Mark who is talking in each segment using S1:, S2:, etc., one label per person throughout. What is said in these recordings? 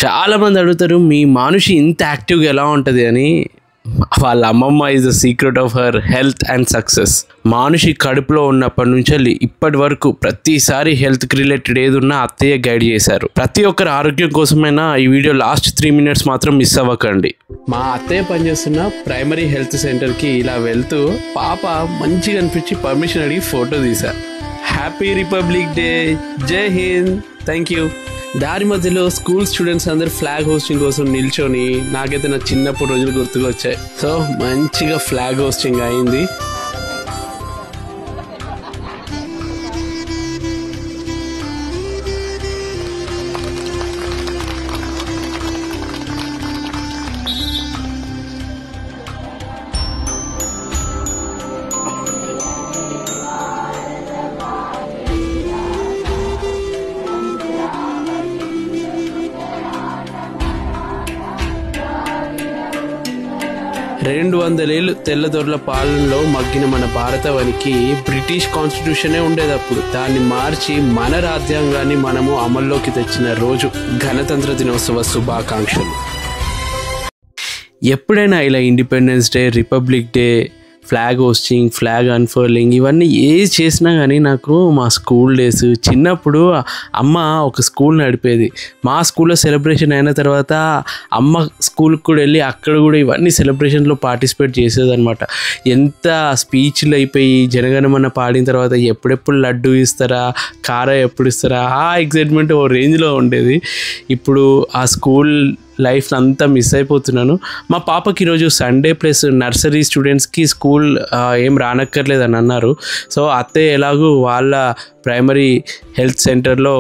S1: చాలామంది అడుగుతారు, మీ మానుషి ఇంత యాక్టివ్గా ఎలా ఉంటుంది అని. వాళ్ళ అమ్మమ్మ is the secret of her health and success. Manushi కడుపులో ఉన్నప్పటి నుంచి ఇప్పటి వరకు ప్రతిసారి హెల్త్కి రిలేటెడ్ ఏది ఉన్నా అత్తయ్య గైడ్ చేశారు. ప్రతి ఒక్కరి ఆరోగ్యం కోసమైనా ఈ వీడియో లాస్ట్ 3 minutes మాత్రం మిస్ అవ్వకండి. మా అత్తయ్య పనిచేస్తున్న ప్రైమరీ హెల్త్ సెంటర్కి ఇలా వెళ్తూ పాప మంచిగా అనిపించి పర్మిషన్ అడిగి ఫోటో తీశా. హ్యాపీ రిపబ్లిక్ డే, జై హింద్, థ్యాంక్ యూ. దారి మధ్యలో స్కూల్ స్టూడెంట్స్ అందరు ఫ్లాగ్ హోస్టింగ్ కోసం నిల్చొని నాకైతే నా చిన్నప్పుడు రోజులు గుర్తుకొచ్చాయి. సో మంచిగా ఫ్లాగ్ హోస్టింగ్ అయింది. రెండు 200 ఏళ్ళు తెల్లదొరల పాలనలో మగ్గిన మన భారతవనికి బ్రిటిష్ కాన్స్టిట్యూషనే ఉండేది అప్పుడు. దాన్ని మార్చి మన రాజ్యాంగాన్ని మనము అమల్లోకి తెచ్చిన రోజు. గణతంత్ర దినోత్సవ శుభాకాంక్షలు. ఎప్పుడైనా ఇలా independence day, republic day, flag hoisting, flag unfurling ఇవన్నీ ఏది చేసినా కానీ నాకు మా స్కూల్ డేస్, చిన్నప్పుడు అమ్మ ఒక స్కూల్ నడిపేది. మా స్కూల్లో సెలబ్రేషన్ అయిన తర్వాత అమ్మ స్కూల్కి కూడా వెళ్ళి అక్కడ కూడా ఇవన్నీ సెలబ్రేషన్లో పార్టిసిపేట్ చేసేదన్నమాట. ఎంత స్పీచ్లు అయిపోయి జనగణమన పాడిన తర్వాత ఎప్పుడెప్పుడు లడ్డు ఇస్తారా, కారా ఎప్పుడు ఇస్తారా, ఆ ఎక్సైట్మెంట్ ఓ రేంజ్లో ఉండేది. ఇప్పుడు ఆ స్కూల్ లైఫ్ అంతా మిస్ అయిపోతున్నాను. మా పాపకి ఈరోజు సండే ప్లస్ నర్సరీ స్టూడెంట్స్కి స్కూల్ ఏం రానక్కర్లేదని అన్నారు. సో అత్తయ్య ఎలాగూ వాళ్ళ ప్రైమరీ హెల్త్ సెంటర్లో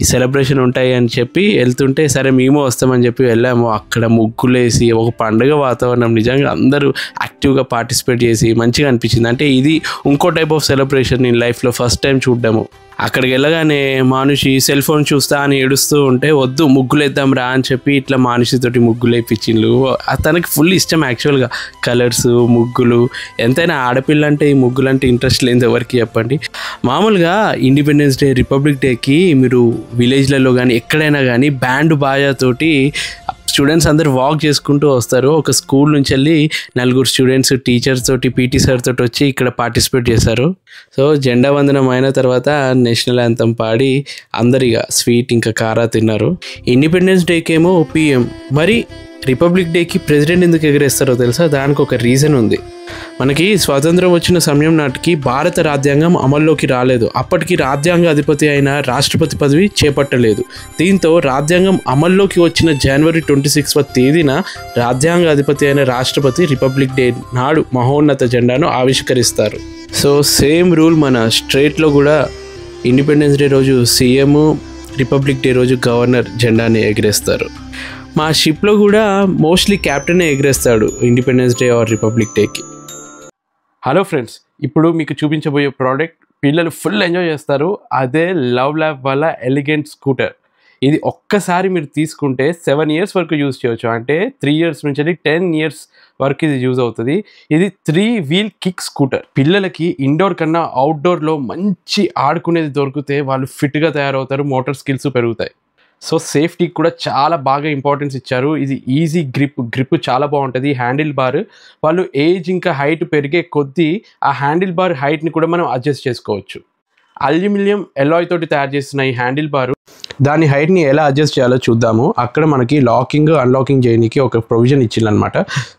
S1: ఈ సెలబ్రేషన్ ఉంటాయి అని చెప్పి వెళ్తుంటే సరే మేము వస్తామని చెప్పి వెళ్ళాము. అక్కడ ముగ్గులేసి ఒక పండుగ వాతావరణం, నిజంగా అందరూ యాక్టివ్గా పార్టిసిపేట్ చేసి మంచిగా అనిపించింది. అంటే ఇది ఇంకో టైప్ ఆఫ్ సెలబ్రేషన్ నేను లైఫ్లో ఫస్ట్ టైం చూడడము. అక్కడికి వెళ్ళగానే మానుషి సెల్ ఫోన్ చూస్తా అని ఏడుస్తూ ఉంటే వద్దు ముగ్గులేద్దాం రా అని చెప్పి ఇట్లా మానుషితోటి ముగ్గులు వేయించిండు. తనకి ఫుల్ ఇష్టం యాక్చువల్గా కలర్స్, ముగ్గులు. ఎంతైనా ఆడపిల్ల అంటే ఈ ముగ్గులు అంటే ఇంట్రెస్ట్ లేని ఎవరికి చెప్పండి. మామూలుగా ఇండిపెండెన్స్ డే, రిపబ్లిక్ డేకి మీరు విలేజ్లలో కానీ ఎక్కడైనా కానీ బ్యాండ్ బాజాతోటి స్టూడెంట్స్ అందరు వాక్ చేసుకుంటూ వస్తారు. ఒక స్కూల్ నుంచి వెళ్ళి 4 స్టూడెంట్స్ టీచర్స్ తోటి, పీటీ సార్ తోటి వచ్చి ఇక్కడ పార్టిసిపేట్ చేశారు. సో జెండా వందనం అయిన తర్వాత నేషనల్ యాంథమ్ పాడి అందరిగా స్వీట్ ఇంకా కారా తిన్నారు. ఇండిపెండెన్స్ డేకి ఏమో PM, మరి రిపబ్లిక్ డేకి ప్రెసిడెంట్ ఎందుకు ఎగరేస్తారో తెలుసా? దానికి ఒక రీజన్ ఉంది. మనకి స్వాతంత్రం వచ్చిన సమయం నాటికి భారత రాజ్యాంగం అమల్లోకి రాలేదు. అప్పటికి రాజ్యాంగ అధిపతి అయిన రాష్ట్రపతి పదవి చేపట్టలేదు. దీంతో రాజ్యాంగం అమల్లోకి వచ్చిన జనవరి 26వ తేదీన రాజ్యాంగ అధిపతి అయిన రాష్ట్రపతి రిపబ్లిక్ డే నాడు మహోన్నత జెండాను ఆవిష్కరిస్తారు. సో సేమ్ రూల్ మన స్టేట్లో కూడా ఇండిపెండెన్స్ డే రోజు CM, రిపబ్లిక్ డే రోజు గవర్నర్ జెండాని ఎగరేస్తారు. మా షిప్లో కూడా మోస్ట్లీ క్యాప్టెనే ఎగరేస్తాడు ఇండిపెండెన్స్ డే ఆర్ రిపబ్లిక్ డేకి. హలో ఫ్రెండ్స్, ఇప్పుడు మీకు చూపించబోయే ప్రోడక్ట్ పిల్లలు ఫుల్ ఎంజాయ్ చేస్తారు. అదే లవ్ ల్యాబ్ వాళ్ళ ఎలిగెంట్ స్కూటర్. ఇది ఒక్కసారి మీరు తీసుకుంటే 7 years వరకు యూజ్ చేయవచ్చు. అంటే 3 years నుంచి 10 years వరకు ఇది యూజ్ అవుతుంది. ఇది 3-wheel కిక్ స్కూటర్. పిల్లలకి ఇండోర్ కన్నా అవుట్డోర్లో మంచి ఆడుకునేది దొరికితే వాళ్ళు ఫిట్గా తయారవుతారు, మోటార్ స్కిల్స్ పెరుగుతాయి. సో సేఫ్టీకి కూడా చాలా బాగా ఇంపార్టెన్స్ ఇచ్చారు. ఇది ఈజీ గ్రిప్ చాలా బాగుంటుంది. హ్యాండిల్ బార్ వాళ్ళు ఏజ్ ఇంకా హైట్ పెరిగే కొద్దీ ఆ హ్యాండిల్ బార్ హైట్ని కూడా మనం అడ్జస్ట్ చేసుకోవచ్చు. అల్యూమినియం ఎలాయ్ తోటి తయారు చేసిన ఈ హ్యాండిల్ బారు దాని హైట్ని ఎలా అడ్జస్ట్ చేయాలో చూద్దాము. అక్కడ మనకి లాకింగ్, అన్లాకింగ్ చేయడానికి ఒక ప్రొవిజన్ ఇచ్చిందనమాట.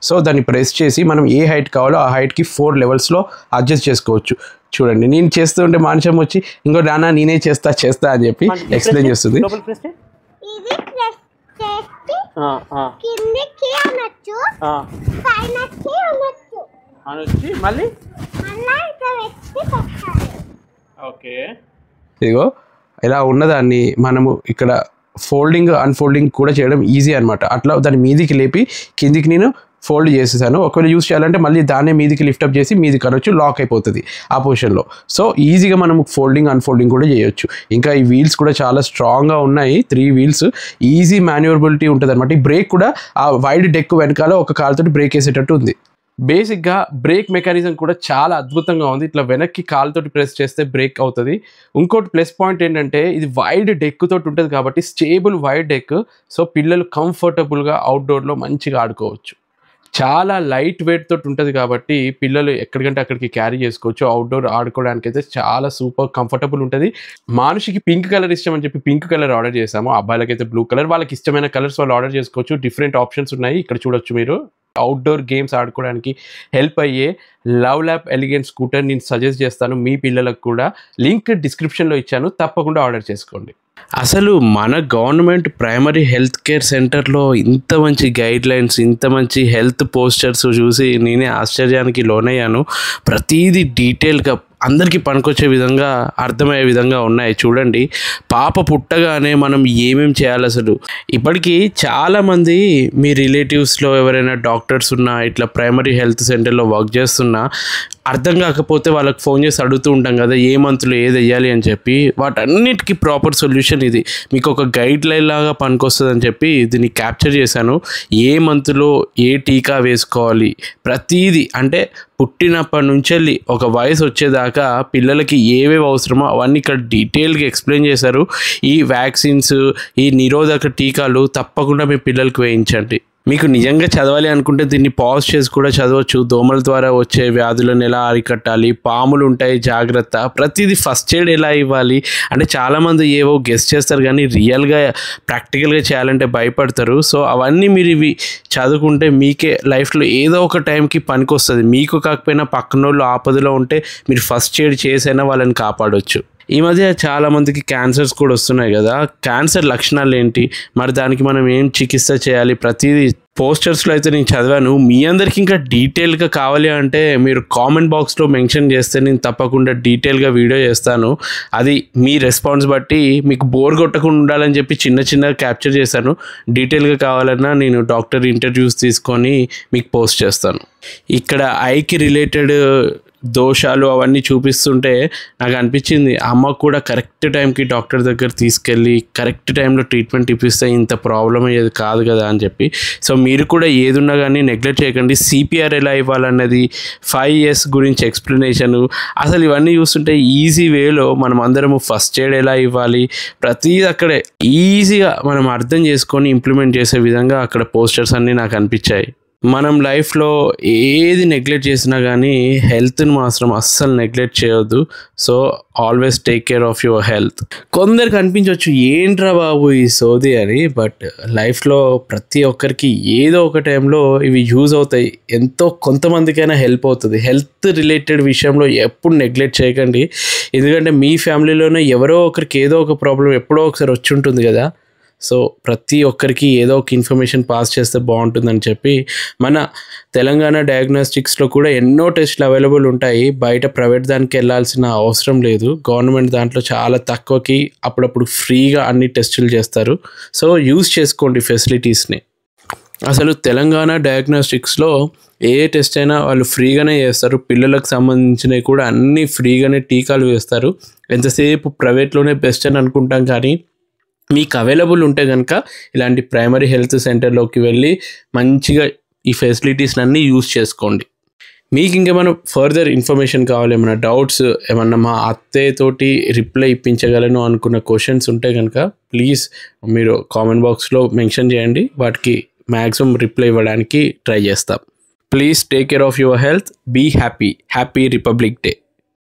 S1: సో దాన్ని ప్రెస్ చేసి మనం ఏ హైట్ కావాలో ఆ హైట్కి 4 levelsలో అడ్జస్ట్ చేసుకోవచ్చు. చూడండి, నేను చేస్తూ ఉంటే మానుషం వచ్చి ఇంకో నాన్న నేనే చేస్తా అని చెప్పి ఎక్స్ప్లెయిన్ చేస్తుంది. ఇదిగో ఇలా ఉన్నదాన్ని మనము ఇక్కడ ఫోల్డింగ్, అన్ఫోల్డింగ్ కూడా చేయడం ఈజీ అనమాట. అట్లా దాన్ని మీదికి లేపి కిందికి నేను ఫోల్డ్ చేసేసాను. ఒకవేళ యూస్ చేయాలంటే మళ్ళీ దాన్నే మీదికి లిఫ్టప్ చేసి మీది కనొచ్చు, లాక్ అయిపోతుంది ఆ పొజిషన్లో. సో ఈజీగా మనం ఫోల్డింగ్, అన్ఫోల్డింగ్ కూడా చేయొచ్చు. ఇంకా ఈ వీల్స్ కూడా చాలా స్ట్రాంగ్గా ఉన్నాయి. 3 wheels, ఈజీ మాన్యువరబిలిటీ ఉంటుంది అనమాట. ఈ బ్రేక్ కూడా ఆ వైడ్ డెక్ వెనకాల ఒక కాలుతోటి బ్రేక్ వేసేటట్టు ఉంది. బేసిక్గా బ్రేక్ మెకానిజం కూడా చాలా అద్భుతంగా ఉంది. ఇట్లా వెనక్కి కాలుతోటి ప్రెస్ చేస్తే బ్రేక్ అవుతుంది. ఇంకోటి ప్లస్ పాయింట్ ఏంటంటే ఇది వైడ్ డెక్ తోటి ఉంటుంది కాబట్టి స్టేబుల్ వైడ్ డెక్. సో పిల్లలు కంఫర్టబుల్గా అవుట్డోర్లో మంచిగా ఆడుకోవచ్చు. చాలా లైట్ వెయిట్ తోటి ఉంటుంది కాబట్టి పిల్లలు ఎక్కడికంటే అక్కడికి క్యారీ చేసుకోవచ్చు. అవుట్డోర్ ఆడుకోవడానికి అయితే చాలా సూపర్ కంఫర్టబుల్ ఉంటుంది. మానుషికి పింక్ కలర్ ఇష్టం అని చెప్పి పింక్ కలర్ ఆర్డర్ చేసాము. అబ్బాయిలకైతే బ్లూ కలర్. వాళ్ళకి ఇష్టమైన కలర్స్ వాళ్ళు ఆర్డర్ చేసుకోవచ్చు. డిఫరెంట్ ఆప్షన్స్ ఉన్నాయి, ఇక్కడ చూడొచ్చు మీరు. అవుట్డోర్ గేమ్స్ ఆడుకోవడానికి హెల్ప్ అయ్యే లవ్ ల్యాప్ ఎలిగెంట్ స్కూటర్ నేను సజెస్ట్ చేస్తాను మీ పిల్లలకు కూడా. లింక్ డిస్క్రిప్షన్లో ఇచ్చాను, తప్పకుండా ఆర్డర్ చేసుకోండి. అసలు మన గవర్నమెంట్ ప్రైమరీ హెల్త్ కేర్ సెంటర్లో ఇంత మంచి గైడ్ లైన్స్, ఇంత మంచి హెల్త్ పోస్టర్స్ చూసి నేనే ఆశ్చర్యానికి లోనయ్యాను. ప్రతిదీ డీటెయిల్గా అందరికీ పనికొచ్చే విధంగా, అర్థమయ్యే విధంగా ఉన్నాయి. చూడండి, పాప పుట్టగానే మనం ఏమేమి చేయాలి అసలు. ఇప్పటికీ చాలామంది మీ రిలేటివ్స్లో ఎవరైనా డాక్టర్స్ ఉన్నా, ఇట్లా ప్రైమరీ హెల్త్ సెంటర్లో వర్క్ చేస్తున్నా అర్థం కాకపోతే వాళ్ళకి ఫోన్ చేసి అడుగుతూ ఉంటాం కదా, ఏ మంత్లో ఏది వేయాలి అని చెప్పి. వాటన్నిటికీ ప్రాపర్ సొల్యూషన్ ఇది. మీకు ఒక గైడ్ లైన్ లాగా పనికొస్తుంది అని చెప్పి దీన్ని క్యాప్చర్ చేశాను. ఏ మంత్లో ఏ టీకా వేసుకోవాలి, ప్రతీది అంటే పుట్టినప్పటి నుంచి వెళ్ళి ఒక వయసు వచ్చేదాకా పిల్లలకి ఏవేవి అవసరమో అవన్నీ ఇక్కడ డీటెయిల్గా ఎక్స్ప్లెయిన్ చేశారు. ఈ వ్యాక్సిన్స్, ఈ నిరోధక టీకాలు తప్పకుండా మీ పిల్లలకి వేయించండి. మీకు నిజంగా చదవాలి అనుకుంటే దీన్ని పాజ్ చేసి కూడా చదవచ్చు. దోమల ద్వారా వచ్చే వ్యాధులను ఎలా అరికట్టాలి, పాములు ఉంటాయి జాగ్రత్త, ప్రతిదీ ఫస్ట్ ఎయిడ్ ఎలా ఇవ్వాలి అంటే చాలామంది ఏవో గెస్ట్ చేస్తారు కానీ రియల్గా ప్రాక్టికల్గా చేయాలంటే భయపడతారు. సో అవన్నీ మీరు ఇవి చదువుకుంటే మీకే లైఫ్లో ఏదో ఒక టైంకి పనికి వస్తుంది. మీకు కాకపోయినా పక్కన వాళ్ళు ఆపదలో ఉంటే మీరు ఫస్ట్ ఎయిడ్ చేసైనా వాళ్ళని కాపాడవచ్చు. ఈ మధ్య చాలామందికి క్యాన్సర్స్ కూడా వస్తున్నాయి కదా. క్యాన్సర్ లక్షణాలు ఏంటి, మరి దానికి మనం ఏం చికిత్స చేయాలి, ప్రతిదీ పోస్టర్స్లో అయితే నేను చదివాను. మీ అందరికీ ఇంకా డీటెయిల్గా కావాలి అంటే మీరు కామెంట్ బాక్స్లో మెన్షన్ చేస్తే నేను తప్పకుండా డీటెయిల్గా వీడియో చేస్తాను. అది మీ రెస్పాన్స్ బట్టి. మీకు బోర్ కొట్టకుండా ఉండాలని చెప్పి చిన్నగా క్యాప్చర్ చేశాను. డీటెయిల్గా కావాలన్నా నేను డాక్టర్ ఇంటర్వ్యూస్ తీసుకొని మీకు పోస్ట్ చేస్తాను. ఇక్కడ ఐకి రిలేటెడ్ దోషాలు అవన్నీ చూపిస్తుంటే నాకు అనిపించింది, అమ్మ కూడా కరెక్ట్ టైంకి డాక్టర్ దగ్గర తీసుకెళ్ళి కరెక్ట్ టైంలో ట్రీట్మెంట్ ఇప్పిస్తే ఇంత ప్రాబ్లం అయ్యేది కాదు కదా అని చెప్పి. సో మీరు కూడా ఏది ఉన్నా కానీ నెగ్లెక్ట్ చేయకండి. సిపిఆర్ ఎలా ఇవ్వాలన్నది, 5S గురించి ఎక్స్ప్లెనేషను, అసలు ఇవన్నీ చూస్తుంటే ఈజీ వేలో మనం అందరము ఫస్ట్ ఎయిడ్ ఎలా ఇవ్వాలి, ప్రతిదీ అక్కడే ఈజీగా మనం అర్థం చేసుకొని ఇంప్లిమెంట్ చేసే విధంగా అక్కడ పోస్టర్స్ అన్నీ నాకు అనిపించాయి. మనం లైఫ్లో ఏది నెగ్లెక్ట్ చేసినా కానీ హెల్త్ని మాత్రం అస్సలు నెగ్లెక్ట్ చేయొద్దు. So always take care of your health. కొందరికి అనిపించవచ్చు ఏంట్రా బాబు ఈ సోది అని, బట్ లైఫ్లో ప్రతి ఒక్కరికి ఏదో ఒక టైంలో ఇవి యూజ్ అవుతాయి. ఎంతో కొంతమందికైనా హెల్ప్ అవుతుంది. హెల్త్ రిలేటెడ్ విషయంలో ఎప్పుడు నెగ్లెక్ట్ చేయకండి. ఎందుకంటే మీ ఫ్యామిలీలోనే ఎవరో ఒకరికి ఏదో ఒక ప్రాబ్లం ఎప్పుడో ఒకసారి వచ్చి ఉంటుంది కదా. సో ప్రతి ఒక్కరికి ఏదో ఒక ఇన్ఫర్మేషన్ పాస్ చేస్తే బాగుంటుందని చెప్పి మన తెలంగాణ డయాగ్నోస్టిక్స్లో కూడా ఎన్నో టెస్ట్లు అవైలబుల్ ఉంటాయి. బయట ప్రైవేట్ దానికి వెళ్ళాల్సిన అవసరం లేదు. గవర్నమెంట్ దాంట్లో చాలా తక్కువకి అప్పుడప్పుడు ఫ్రీగా అన్ని టెస్టులు చేస్తారు. సో యూజ్ చేసుకోండి ఫెసిలిటీస్ని. అసలు తెలంగాణ డయాగ్నోస్టిక్స్లో ఏ టెస్ట్ అయినా వాళ్ళు ఫ్రీగానే చేస్తారు. పిల్లలకు సంబంధించినవి కూడా అన్నీ ఫ్రీగానే టీకాలు వేస్తారు. ఎంతసేపు ప్రైవేట్లోనే బెస్ట్ అని అనుకుంటాం కానీ మీకు అవైలబుల్ ఉంటే కనుక ఇలాంటి ప్రైమరీ హెల్త్ సెంటర్లోకి వెళ్ళి మంచిగా ఈ ఫెసిలిటీస్ అన్నీ యూజ్ చేసుకోండి. మీకు ఇంకేమైనా ఫర్దర్ ఇన్ఫర్మేషన్ కావాలి, ఏమైనా డౌట్స్, ఏమన్నా మా అత్తయ్యతోటి రిప్లై ఇప్పించగలను అనుకున్న క్వశ్చన్స్ ఉంటే కనుక ప్లీజ్ మీరు కామెంట్ బాక్స్లో మెన్షన్ చేయండి. వాటికి మ్యాక్సిమం రిప్లై ఇవ్వడానికి ట్రై చేస్తాం. Please take care of your health. Be happy. Happy Republic day.